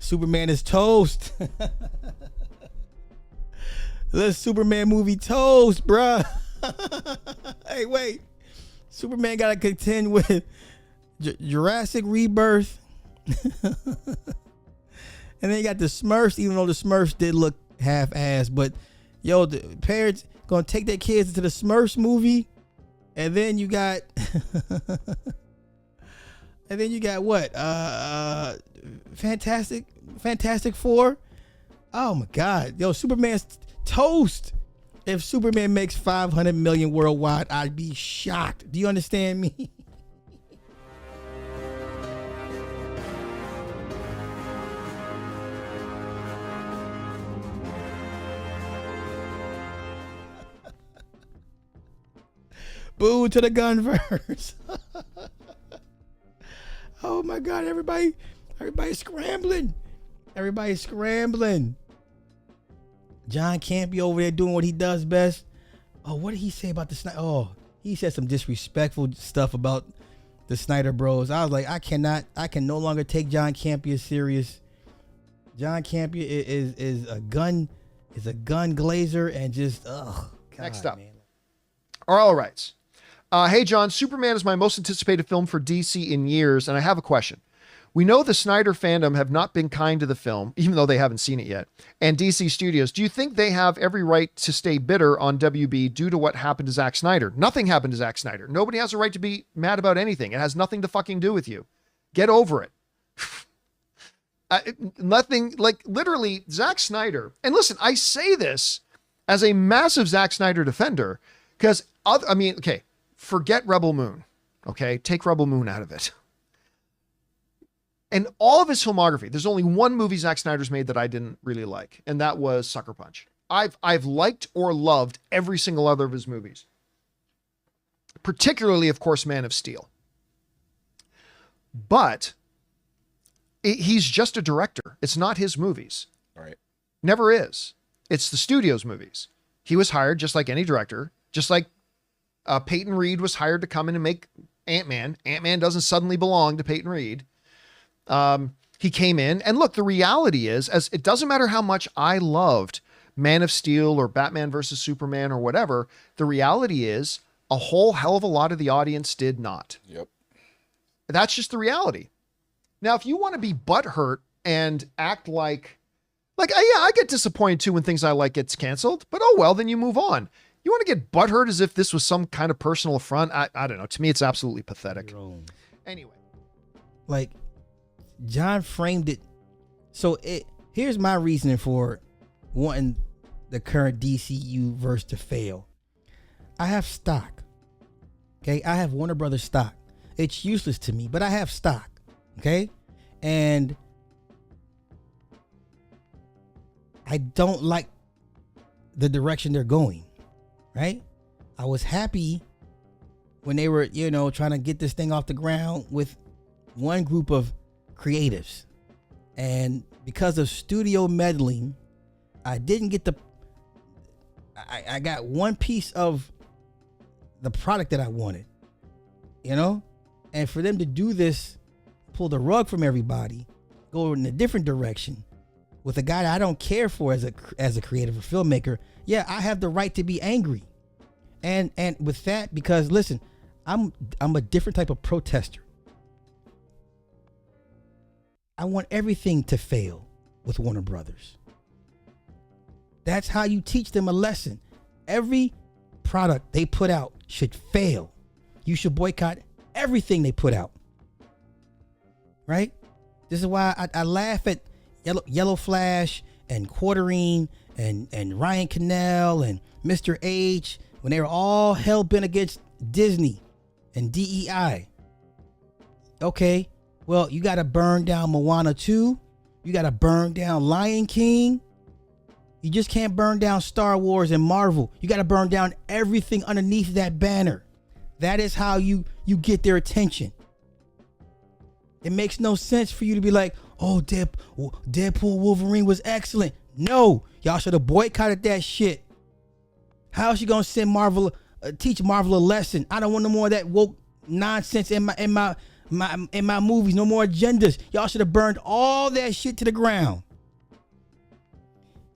Superman is toast. The Superman movie toast, bruh. Hey, wait. Superman got to contend with Jurassic Rebirth. And then you got the Smurfs, even though the Smurfs did look half-assed. But, yo, the parents going to take their kids into the Smurfs movie. And then you got... and then you got what? Fantastic Four? Oh, my God. Yo, Superman's toast. If Superman makes 500 million worldwide, I'd be shocked. Do you understand me? Boo to the Gunverse. Oh my God, everybody's scrambling. Everybody's scrambling. John Campea over there doing what he does best. Oh, what did he say about the Snyder? Oh, he said some disrespectful stuff about the Snyder Bros. I was like, I can no longer take John Campea serious. John Campea is a gun glazer and just God, Next up, man. All right. Hey, John, Superman is my most anticipated film for DC in years, and I have a question. We know the Snyder fandom have not been kind to the film, even though they haven't seen it yet, and DC Studios. Do you think they have every right to stay bitter on WB due to what happened to Zack Snyder? Nothing happened to Zack Snyder. Nobody has a right to be mad about anything. It has nothing to fucking do with you. Get over it. Nothing, like literally Zack Snyder. And listen, I say this as a massive Zack Snyder defender because, okay, forget Rebel Moon. Okay, take Rebel Moon out of it. And all of his filmography, there's only one movie Zack Snyder's made that I didn't really like, and that was Sucker Punch. I've liked or loved every single other of his movies. Particularly, of course, Man of Steel. But he's just a director. It's not his movies. All right. Never is. It's the studio's movies. He was hired just like any director, just like Peyton Reed was hired to come in and make Ant-Man. Ant-Man doesn't suddenly belong to Peyton Reed. He came in, and look, the reality is, as it doesn't matter how much I loved Man of Steel or Batman versus Superman or whatever, the reality is a whole hell of a lot of the audience did not. Yep. That's just the reality. Now, if you want to be butthurt and act like, I get disappointed too when things I like gets canceled, but oh well, then you move on. You want to get butthurt as if this was some kind of personal affront? I don't know. To me, it's absolutely pathetic. Anyway. Like, John framed it. So here's my reasoning for wanting the current DCU verse to fail. I have stock. Okay. I have Warner Brothers stock. It's useless to me, but I have stock. Okay. And I don't like the direction they're going. Right. I was happy when they were, trying to get this thing off the ground with one group of creatives, and because of studio meddling, I didn't get I got one piece of the product that I wanted, and for them to do this, pull the rug from everybody, go in a different direction with a guy that I don't care for as a creative or filmmaker. Yeah, I have the right to be angry, and with that, because listen, I'm a different type of protester. I want everything to fail with Warner Brothers. That's how you teach them a lesson. Every product they put out should fail. You should boycott everything they put out. Right? This is why I laugh at Yellow Flash and Quarterine and Ryan Cannell and Mr. H when they were all hell-bent against Disney and DEI. Okay. Well, you got to burn down Moana 2. You got to burn down Lion King. You just can't burn down Star Wars and Marvel. You got to burn down everything underneath that banner. That is how you get their attention. It makes no sense for you to be like, oh, Deadpool Wolverine was excellent. No, y'all should have boycotted that shit. How is she going to send teach Marvel a lesson? I don't want no more of that woke nonsense in my in my movies, no more agendas. Y'all should have burned all that shit to the ground.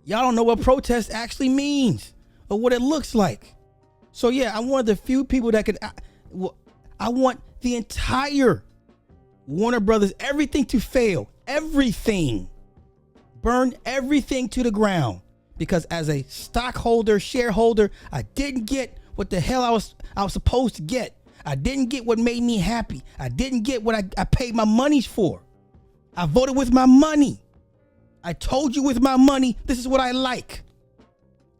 Y'all don't know what protest actually means or what it looks like. So yeah, I'm one of the few people that could. I want the entire Warner Brothers, everything to fail, everything, burn everything to the ground. Because as a stockholder, shareholder, I didn't get what the hell I was supposed to get. I didn't get what made me happy. I didn't get what I paid my monies for. I voted with my money. I told you with my money, this is what I like.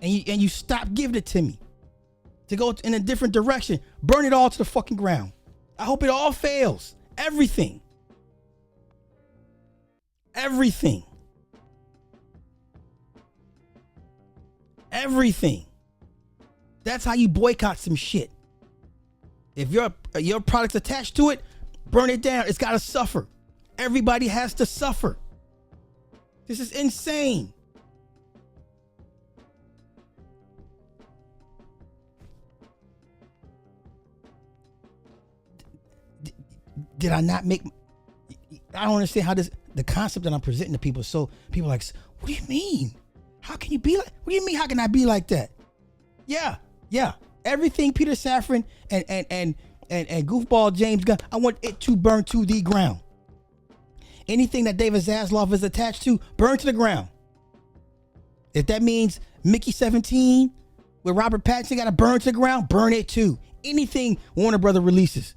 And you stopped giving it to me. To go in a different direction. Burn it all to the fucking ground. I hope it all fails. Everything. Everything. Everything. That's how you boycott some shit. If your product's attached to it, burn it down. It's got to suffer. Everybody has to suffer. This is insane. Did I not make? I don't understand how the concept that I'm presenting to people. So people are like, what do you mean? How can you be like? What do you mean? How can I be like that? Yeah. Everything Peter Safran and goofball James Gunn, I want it to burn to the ground. Anything that David Zaslav is attached to, burn to the ground. If that means Mickey 17 with Robert Pattinson got to burn to the ground, burn it too. Anything Warner Brother releases,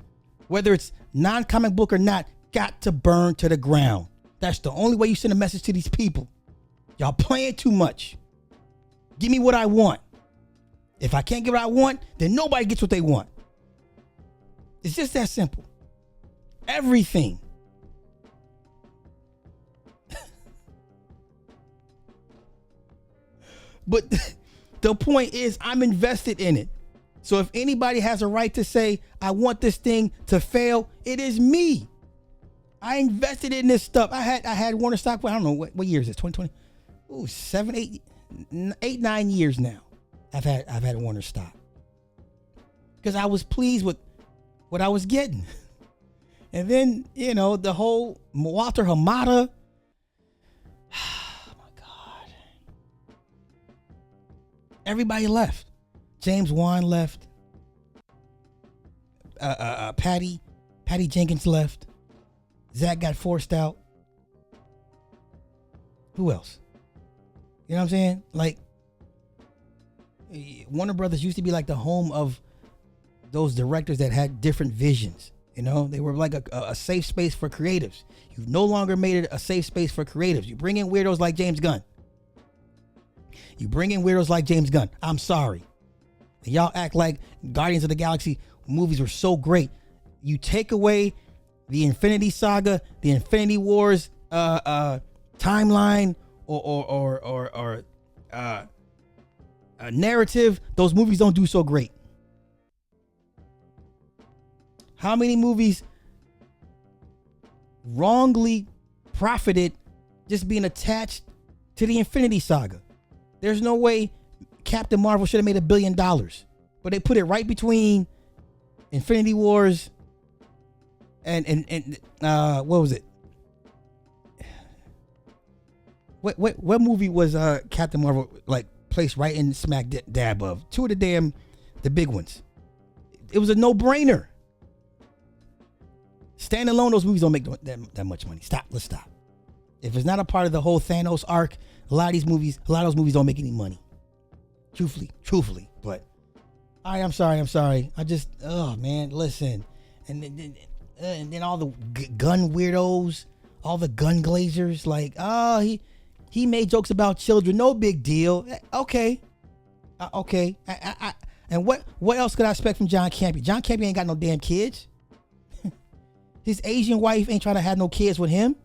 whether it's non-comic book or not, got to burn to the ground. That's the only way you send a message to these people. Y'all playing too much. Give me what I want. If I can't get what I want, then nobody gets what they want. It's just that simple. Everything. But the point is, I'm invested in it. So if anybody has a right to say, I want this thing to fail, it is me. I invested in this stuff. I had Warner stock. I don't know what year is this? 2020. Oh, 9 years now. I've had Warner stock because I was pleased with what I was getting. And then, the whole Walter Hamada. Oh my God. Everybody left. James Wan left. Patty Jenkins left. Zach got forced out. Who else? You know what I'm saying? Like, Warner Brothers used to be like the home of those directors that had different visions. They were like a safe space for creatives. You've no longer made it a safe space for creatives. You bring in weirdos like James Gunn. I'm sorry. And y'all act like Guardians of the Galaxy movies were so great. You take away the Infinity Saga, the Infinity Wars timeline, or a narrative, those movies don't do so great. How many movies wrongly profited just being attached to the Infinity Saga? There's no way Captain Marvel should have made $1 billion, but they put it right between Infinity Wars and what was it? What movie was Captain Marvel like placed right in smack dab of? Two of the big ones. It was a no-brainer. Standalone, those movies don't make that much money. Let's stop. If it's not a part of the whole Thanos arc, a lot of those movies don't make any money. Truthfully. But I'm sorry. I just, oh man, listen. And then all the gun weirdos, all the gun glazers, like, oh, he made jokes about children. No big deal. Okay. And what else could I expect from John Campea? John Campea ain't got no damn kids. His Asian wife ain't trying to have no kids with him.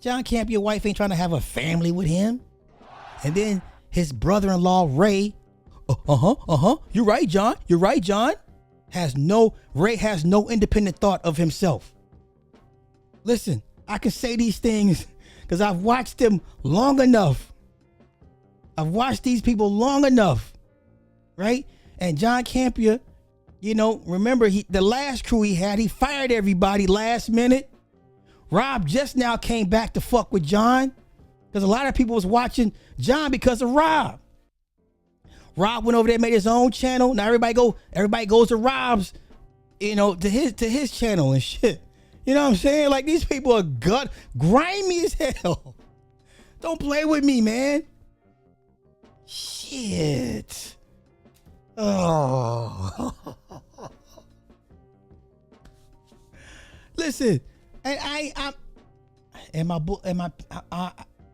John Campea wife ain't trying to have a family with him. And then his brother-in-law, Ray, You're right, John. Ray has no independent thought of himself. Listen, I can say these things because I've watched them long enough. I've watched these people long enough, right? And John Campea, you know, remember the last crew he had, he fired everybody last minute. Rob just now came back to fuck with John because a lot of people was watching John because of Rob. Rob went over there, made his own channel. Now everybody goes to Rob's, you know, to his channel and shit. You know what I'm saying? Like, these people are grimy as hell. Don't play with me, man. Shit. Oh. Listen, and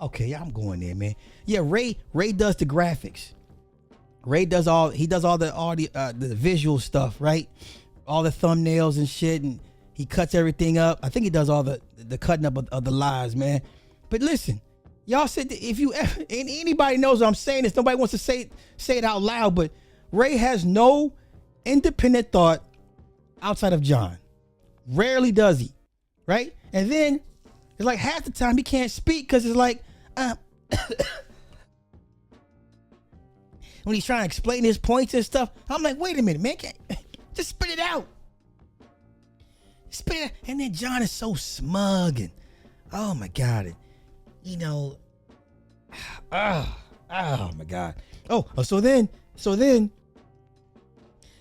okay, I'm going there, man. Yeah, Ray does the graphics. Ray does all the visual stuff, right? All the thumbnails and shit, and he cuts everything up. I think he does all the cutting up of the lives, man. But listen, y'all said that if you ever, and anybody knows what I'm saying this, nobody wants to say it out loud, but Ray has no independent thought outside of John. Rarely does he, right? And then it's like half the time he can't speak because it's like when he's trying to explain his points and stuff, I'm like, wait a minute, man, just spit it out. Spit it out. And then John is so smug and oh my God, and you know, oh my God. So then,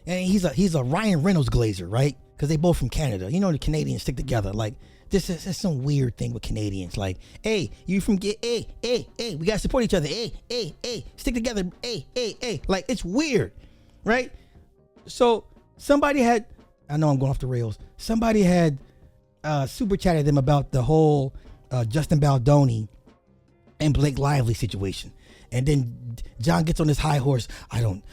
and he's a Ryan Reynolds glazer, right? Because they both from Canada. You know, the Canadians stick together. Like, this is some weird thing with Canadians. Like, hey, you from hey, we gotta support each other. Hey, stick together. Hey. Like, it's weird, right? So somebody had, I know I'm going off the rails. Somebody had super chatted them about the whole Justin Baldoni and Blake Lively situation. And then John gets on his high horse. I don't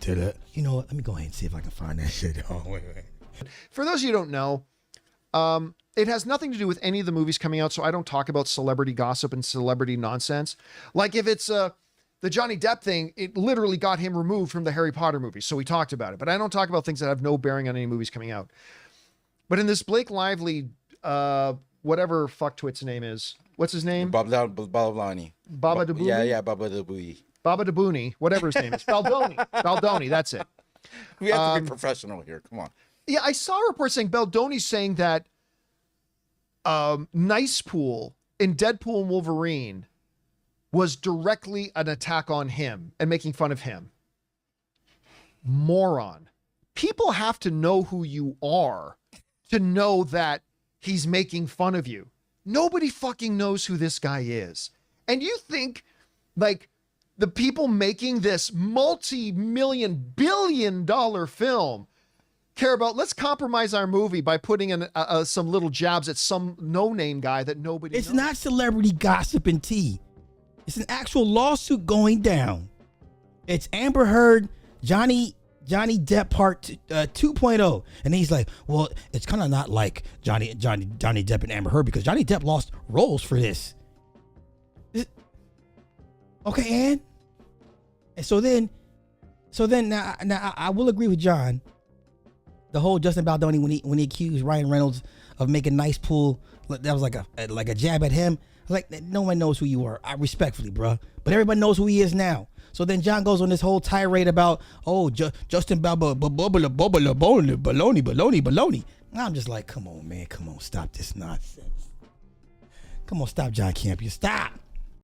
do that. You know what? Let me go ahead and see if I can find that shit. Oh, wait. For those of you who don't know, it has nothing to do with any of the movies coming out, so I don't talk about celebrity gossip and celebrity nonsense. Like, if it's the Johnny Depp thing, it literally got him removed from the Harry Potter movies, so we talked about it. But I don't talk about things that have no bearing on any movies coming out. But in this Blake Lively, whatever fucktwit's name is, what's his name? Baba Dabuni? Yeah, Baba Dabuni. Baba Dabuni, whatever his name is. Baldoni, that's it. We have to be professional here, come on. Yeah, I saw a report saying Baldoni's saying that Nice Pool in Deadpool and Wolverine was directly an attack on him and making fun of him. Moron. People have to know who you are to know that he's making fun of you. Nobody fucking knows who this guy is. And you think, like, the people making this multi-million, billion-dollar film care about, let's compromise our movie by putting in some little jabs at some no-name guy that nobody knows. It's not celebrity gossip and tea. It's an actual lawsuit going down. It's Amber Heard, Johnny Depp part 2.0. And he's like, well, it's kind of not like Johnny Depp and Amber Heard because Johnny Depp lost roles for this. Okay, and so then now I will agree with John. The whole Justin Baldoni when he accused Ryan Reynolds of making Nice Pool, that was like a jab at him. Like, no one knows who you are. I respectfully, bro, but everybody knows who he is now. So then John goes on this whole tirade about, Justin baloney. I'm just like, come on, man, stop this nonsense. Come on, stop, John Campea, stop.